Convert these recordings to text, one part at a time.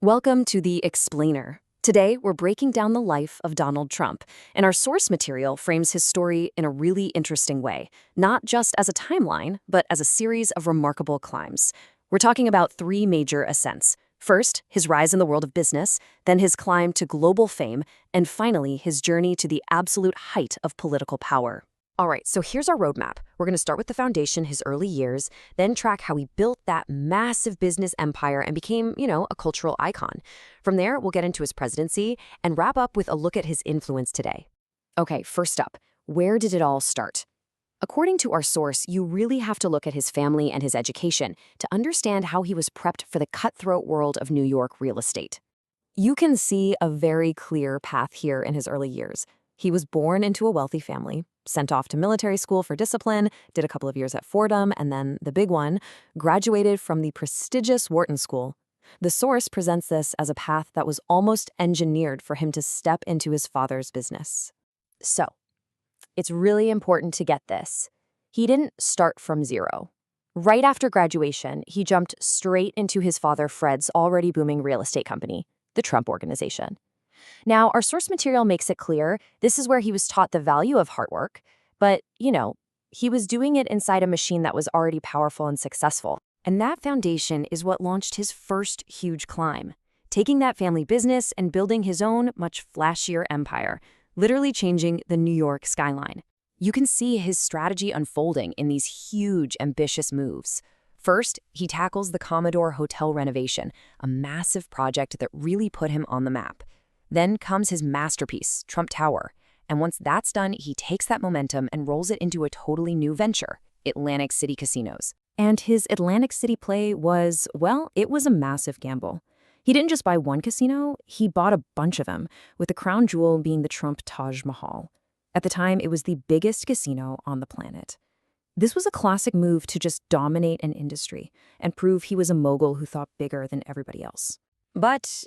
Welcome to The Explainer. Today, we're breaking down the life of Donald Trump, and our source material frames his story in a really interesting way, not just as a timeline, but as a series of remarkable climbs. We're talking about three major ascents. First, his rise in the world of business, then his climb to global fame, and finally, his journey to the absolute height of political power. All right, so here's our roadmap. We're going to start with the foundation, his early years, then track how he built that massive business empire and became, a cultural icon. From there, we'll get into his presidency and wrap up with a look at his influence today. Okay, first up, where did it all start? According to our source, you really have to look at his family and his education to understand how he was prepped for the cutthroat world of New York real estate. You can see a very clear path here in his early years. He was born into a wealthy family, sent off to military school for discipline, did a couple of years at Fordham, and then the big one, graduated from the prestigious Wharton School. The source presents this as a path that was almost engineered for him to step into his father's business. So, it's really important to get this. He didn't start from zero. Right after graduation, he jumped straight into his father Fred's already booming real estate company, the Trump Organization. Now, our source material makes it clear this is where he was taught the value of hard work, but, he was doing it inside a machine that was already powerful and successful. And that foundation is what launched his first huge climb, taking that family business and building his own much flashier empire, literally changing the New York skyline. You can see his strategy unfolding in these huge, ambitious moves. First, he tackles the Commodore Hotel renovation, a massive project that really put him on the map. Then comes his masterpiece, Trump Tower. And once that's done, he takes that momentum and rolls it into a totally new venture, Atlantic City Casinos. And his Atlantic City play was, it was a massive gamble. He didn't just buy one casino, he bought a bunch of them, with the crown jewel being the Trump Taj Mahal. At the time, it was the biggest casino on the planet. This was a classic move to just dominate an industry and prove he was a mogul who thought bigger than everybody else. But,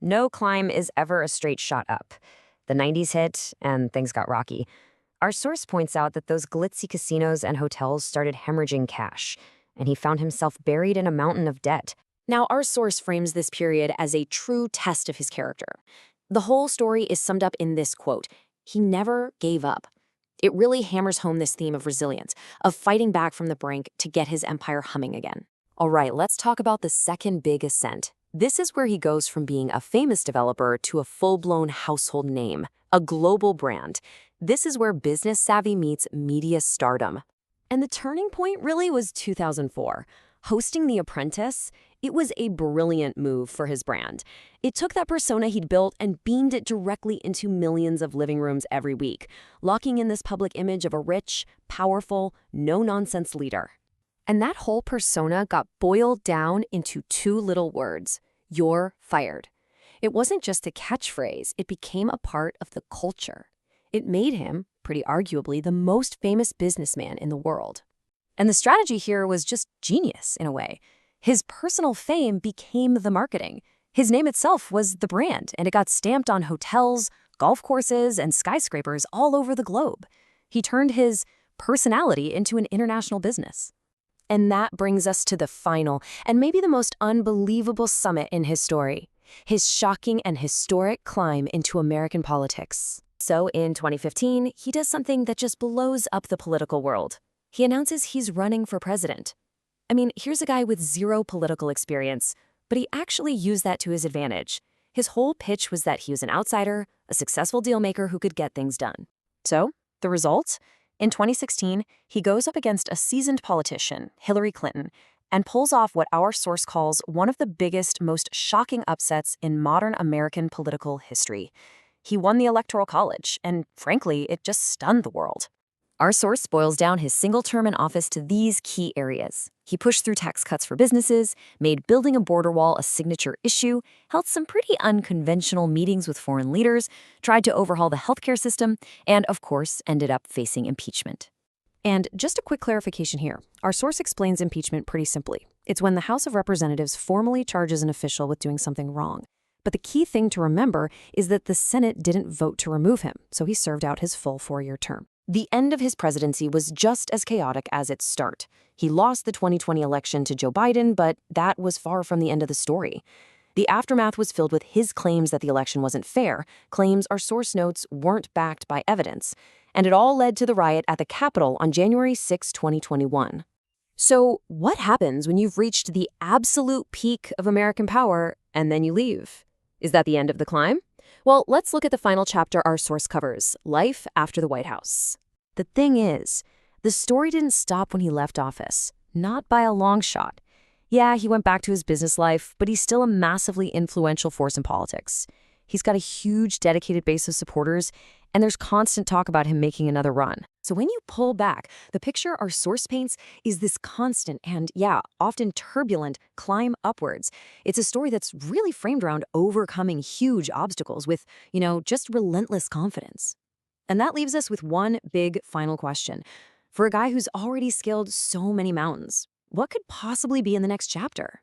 no climb is ever a straight shot up. The 90s hit, and things got rocky. Our source points out that those glitzy casinos and hotels started hemorrhaging cash, and he found himself buried in a mountain of debt. Now, our source frames this period as a true test of his character. The whole story is summed up in this quote: "He never gave up." It really hammers home this theme of resilience, of fighting back from the brink to get his empire humming again. All right, let's talk about the second big ascent. This is where he goes from being a famous developer to a full-blown household name, a global brand. This is where business savvy meets media stardom. And the turning point really was 2004. Hosting The Apprentice, it was a brilliant move for his brand. It took that persona he'd built and beamed it directly into millions of living rooms every week, locking in this public image of a rich, powerful, no-nonsense leader. And that whole persona got boiled down into two little words: "You're fired." It wasn't just a catchphrase, it became a part of the culture. It made him, pretty arguably, the most famous businessman in the world. And the strategy here was just genius, in a way. His personal fame became the marketing. His name itself was the brand, and it got stamped on hotels, golf courses, and skyscrapers all over the globe. He turned his personality into an international business. And that brings us to the final, and maybe the most unbelievable summit in his story: his shocking and historic climb into American politics. So in 2015, he does something that just blows up the political world. He announces he's running for president. I mean, here's a guy with zero political experience, but he actually used that to his advantage. His whole pitch was that he was an outsider, a successful dealmaker who could get things done. So, the result? In 2016, he goes up against a seasoned politician, Hillary Clinton, and pulls off what our source calls one of the biggest, most shocking upsets in modern American political history. He won the Electoral College, and frankly, it just stunned the world. Our source boils down his single term in office to these key areas. He pushed through tax cuts for businesses, made building a border wall a signature issue, held some pretty unconventional meetings with foreign leaders, tried to overhaul the healthcare system, and, of course, ended up facing impeachment. And just a quick clarification here. Our source explains impeachment pretty simply. It's when the House of Representatives formally charges an official with doing something wrong. But the key thing to remember is that the Senate didn't vote to remove him, so he served out his full 4-year term. The end of his presidency was just as chaotic as its start. He lost the 2020 election to Joe Biden, but that was far from the end of the story. The aftermath was filled with his claims that the election wasn't fair, claims our source notes weren't backed by evidence. And it all led to the riot at the Capitol on January 6, 2021. So, what happens when you've reached the absolute peak of American power and then you leave? Is that the end of the climb? Well, let's look at the final chapter our source covers, Life After the White House. The thing is, the story didn't stop when he left office, not by a long shot. Yeah, he went back to his business life, but he's still a massively influential force in politics. He's got a huge dedicated base of supporters, and there's constant talk about him making another run. So when you pull back, the picture our source paints is this constant and, often turbulent climb upwards. It's a story that's really framed around overcoming huge obstacles with, just relentless confidence. And that leaves us with one big final question. For a guy who's already scaled so many mountains, what could possibly be in the next chapter?